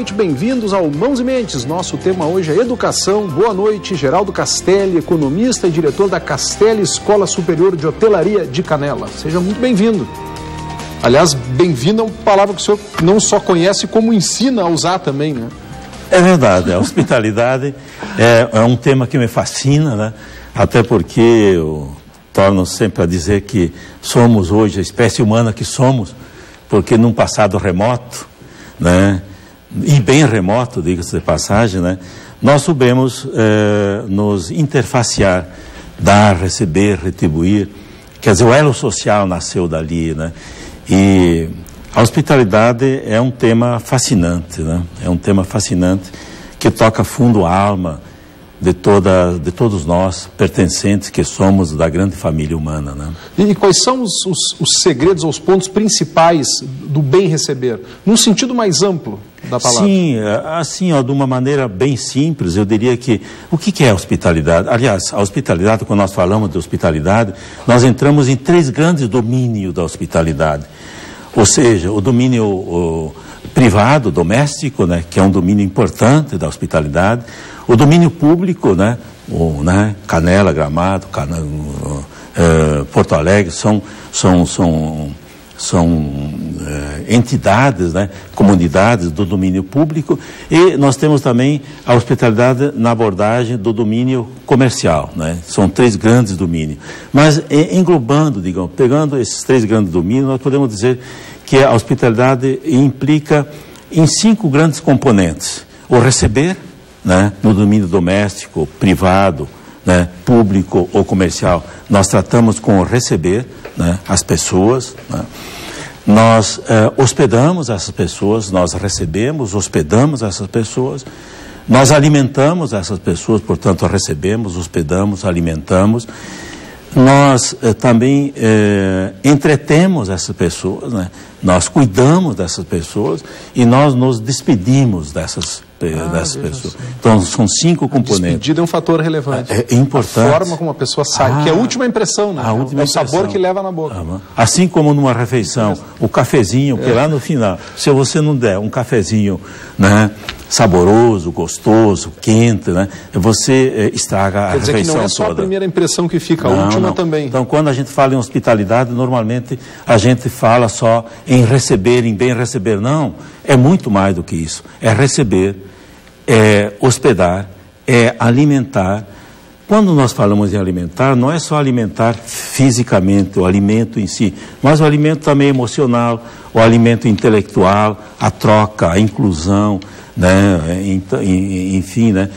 noite, bem-vindos ao Mãos e Mentes. Nosso tema hoje é educação. Boa noite, Geraldo Castelli, economista e diretor da Castelli Escola Superior de Hotelaria de Canela. Seja muito bem-vindo. Aliás, bem-vindo é uma palavra que o senhor não só conhece, como ensina a usar também, né? É verdade, a hospitalidade é um tema que me fascina, né? Até porque eu torno sempre a dizer que somos hoje a espécie humana que somos, porque num passado remoto, né? E bem remoto, diga-se de passagem, né? Nós soubemos nos interfacear, dar, receber, retribuir. Quer dizer, o elo social nasceu dali, né? E a hospitalidade é um tema fascinante, né? É um tema fascinante que toca fundo a alma de todos nós, pertencentes que somos da grande família humana, né? E quais são os segredos, os pontos principais do bem receber, num sentido mais amplo da palavra? Sim, assim, ó, de uma maneira bem simples, eu diria que o que é a hospitalidade? Aliás, a hospitalidade, quando nós falamos de hospitalidade, nós entramos em 3 grandes domínios da hospitalidade. Ou seja, o domínio privado, doméstico, né, que é um domínio importante da hospitalidade, o domínio público, né, Canela, Gramado, Porto Alegre, são entidades, né, comunidades do domínio público, e nós temos também a hospitalidade na abordagem do domínio comercial, né? São 3 grandes domínios. Mas englobando, digamos, pegando esses 3 grandes domínios, nós podemos dizer que a hospitalidade implica em 5 grandes componentes: o receber, né, no domínio doméstico, privado, né, público ou comercial, nós tratamos com o receber, né, as pessoas, né? Nós hospedamos essas pessoas, nós recebemos, hospedamos essas pessoas, nós alimentamos essas pessoas, portanto recebemos, hospedamos, alimentamos. Nós também entretemos essas pessoas, né? Nós cuidamos dessas pessoas e nós nos despedimos dessas pessoas. Então, são 5 componentes. A despedida é um fator relevante. É importante. A forma como a pessoa sai, que é a última impressão, né? É o sabor que leva na boca. Assim como numa refeição, o cafezinho, que lá no final, se você não der um cafezinho, né, saboroso, gostoso, quente, né, você estraga a refeição toda. Quer dizer que não é só a primeira impressão que fica, a última também. Então, quando a gente fala em hospitalidade, normalmente a gente fala só em receber, em bem receber. Não, é muito mais do que isso. É receber, é hospedar, é alimentar. Quando nós falamos em alimentar, não é só alimentar fisicamente, o alimento em si, mas o alimento também emocional, o alimento intelectual, a troca, a inclusão, né? Enfim, né?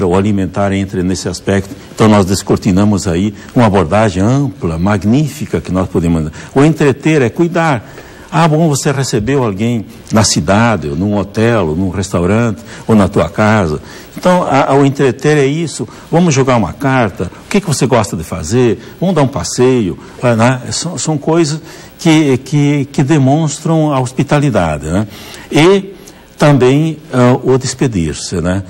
O alimentar entra nesse aspecto. Então nós descortinamos aí uma abordagem ampla, magnífica que nós podemos. O entreter é cuidar. Ah, bom, você recebeu alguém na cidade, ou num hotel, ou num restaurante, ou na tua casa. Então, o entreter é isso. Vamos jogar uma carta. O que você gosta de fazer? Vamos dar um passeio. Né? São coisas que demonstram a hospitalidade, né? E também o despedir-se, né?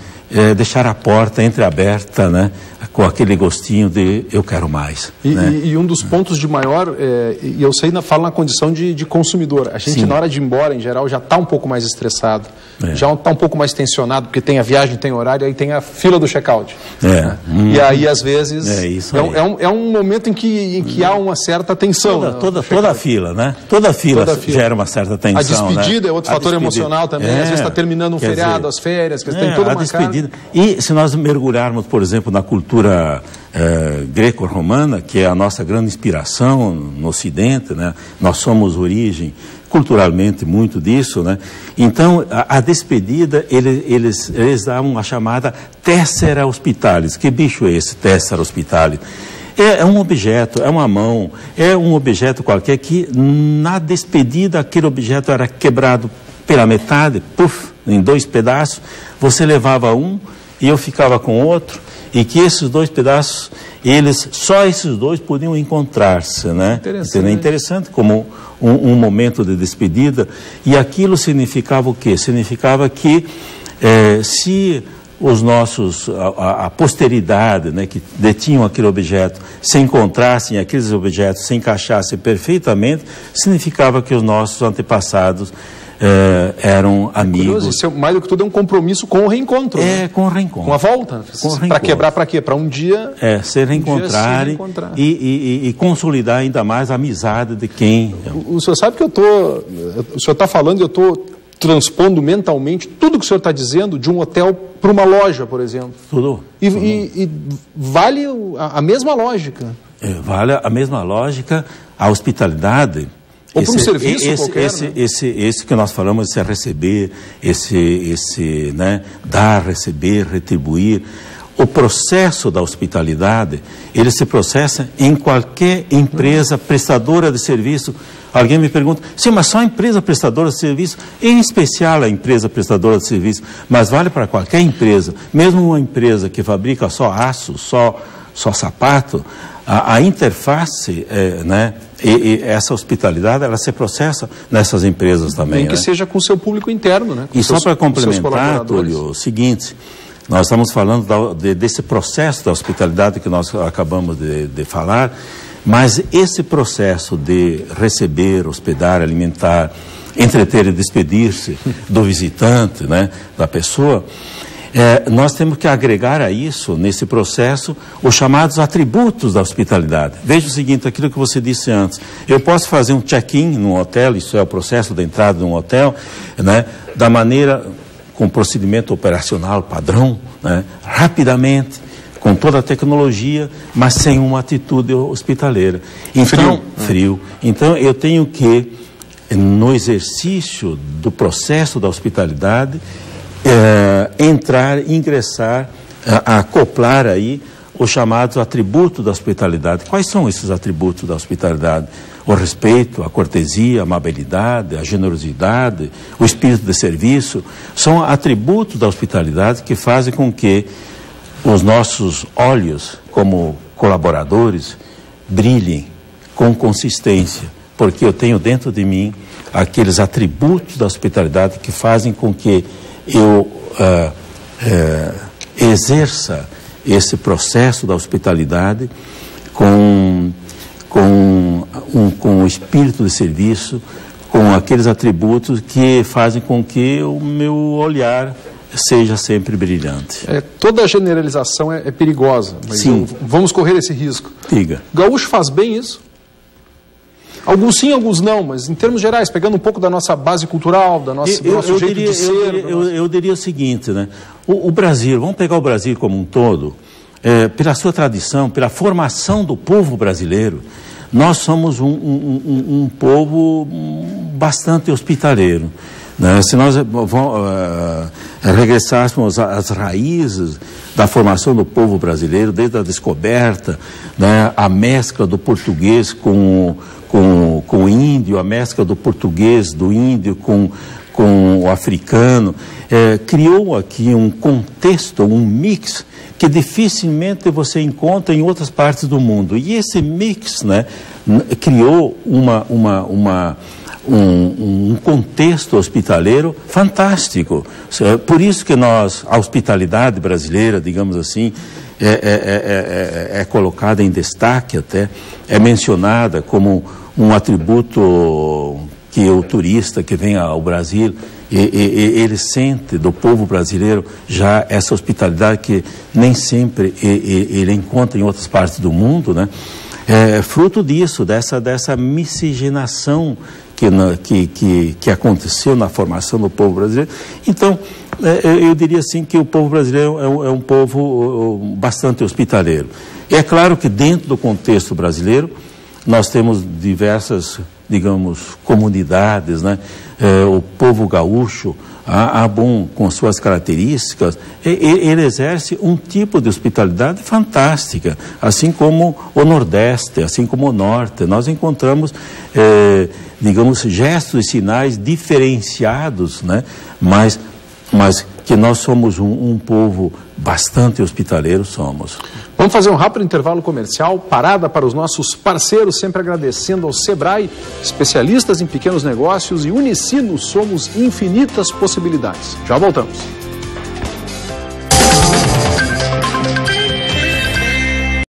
Deixar a porta entreaberta, né, com aquele gostinho de eu quero mais. E um dos pontos de maior, e eu sei, falo na condição de consumidor, a gente, sim, na hora de ir embora, em geral, já está um pouco mais estressado, já está um pouco mais tensionado, porque tem a viagem, tem o horário, aí tem a fila do check-out. E aí, às vezes, é um momento em que há uma certa tensão. Toda a fila, né? Toda a fila gera uma certa tensão. A despedida, né? É outro fator emocional também, às vezes está terminando um feriado, as férias, que tem toda uma carga. E se nós mergulharmos, por exemplo, na cultura greco-romana, que é a nossa grande inspiração no Ocidente, né? Nós somos origem culturalmente muito disso, né? Então, a despedida, eles davam a chamada tessera hospitalis. Que bicho é esse tessera hospitalis? É um objeto, é uma mão, é um objeto qualquer que, na despedida, aquele objeto era quebrado pela metade, em 2 pedaços, você levava um e eu ficava com outro, e que esses 2 pedaços, só esses 2 podiam encontrar-se, né? Interessante como um momento de despedida. E aquilo significava o quê? Significava que se os nossos, a posteridade, né, que detinham aquele objeto, se encontrassem aqueles objetos, se encaixassem perfeitamente, significava que os nossos antepassados eram amigos. Isso, mais do que tudo, é um compromisso com o reencontro. Com o reencontro. Com a volta. Para quebrar para quê? Para um dia... se reencontrarem e consolidar ainda mais a amizade de quem... O senhor sabe que o senhor está falando e eu estou transpondo mentalmente tudo que o senhor está dizendo de um hotel para uma loja, por exemplo. Tudo. E vale a mesma lógica. Vale a mesma lógica, a hospitalidade... Ou para um serviço qualquer, esse que nós falamos, esse receber, né, dar, receber, retribuir. O processo da hospitalidade, ele se processa em qualquer empresa prestadora de serviço. Alguém me pergunta, sim, mas só a empresa prestadora de serviço, em especial a empresa prestadora de serviço, mas vale para qualquer empresa, mesmo uma empresa que fabrica só aço, só sapato, a interface, né, e essa hospitalidade, ela se processa nessas empresas também. Nem que seja com o seu público interno, né? E só para complementar, Túlio, o seguinte, nós estamos falando desse processo da hospitalidade que nós acabamos de falar, mas esse processo de receber, hospedar, alimentar, entreter e despedir-se do visitante, né, da pessoa, nós temos que agregar a isso, nesse processo, os chamados atributos da hospitalidade. Veja o seguinte, aquilo que você disse antes. Eu posso fazer um check-in num hotel, isso é o processo da entrada de um hotel, né, da maneira, com procedimento operacional padrão, né, rapidamente, com toda a tecnologia, mas sem uma atitude hospitaleira. Então, frio. Então, eu tenho que, no exercício do processo da hospitalidade, ingressar, acoplar aí os chamados atributos da hospitalidade. Quais são esses atributos da hospitalidade? O respeito, a cortesia, a amabilidade, a generosidade, o espírito de serviço, são atributos da hospitalidade que fazem com que os nossos olhos, como colaboradores, brilhem com consistência, porque eu tenho dentro de mim aqueles atributos da hospitalidade que fazem com que eu exerça esse processo da hospitalidade com o espírito de serviço, com aqueles atributos que fazem com que o meu olhar seja sempre brilhante. Toda generalização é perigosa, mas sim, vamos correr esse risco. Diga. Gaúcho faz bem isso? Alguns sim, alguns não, mas em termos gerais, pegando um pouco da nossa base cultural, do nosso jeito de ser... Eu diria o seguinte, né? O Brasil, vamos pegar o Brasil como um todo, pela sua tradição, pela formação do povo brasileiro, nós somos um povo bastante hospitaleiro. Né? Se nós regressássemos às raízes da formação do povo brasileiro, desde a descoberta, né, a mescla do português com o índio, a mescla do português, do índio com o africano, criou aqui um contexto, um mix que dificilmente você encontra em outras partes do mundo. E esse mix, né, criou um contexto hospitaleiro fantástico. Por isso que a hospitalidade brasileira, digamos assim, é colocada em destaque até, é mencionada como um atributo que o turista que vem ao Brasil, ele sente do povo brasileiro já essa hospitalidade que nem sempre ele encontra em outras partes do mundo, né? Fruto disso, dessa miscigenação que aconteceu na formação do povo brasileiro. Então, eu diria assim que o povo brasileiro é um povo bastante hospitaleiro. É claro que dentro do contexto brasileiro, nós temos diversas, digamos, comunidades, né? O povo gaúcho, com suas características, ele exerce um tipo de hospitalidade fantástica, assim como o Nordeste, assim como o Norte. Nós encontramos, digamos, gestos e sinais diferenciados, né? Mas que nós somos um povo bastante hospitaleiro, somos. Vamos fazer um rápido intervalo comercial, parada para os nossos parceiros, sempre agradecendo ao Sebrae, especialistas em pequenos negócios, e Unicinos, somos infinitas possibilidades. Já voltamos.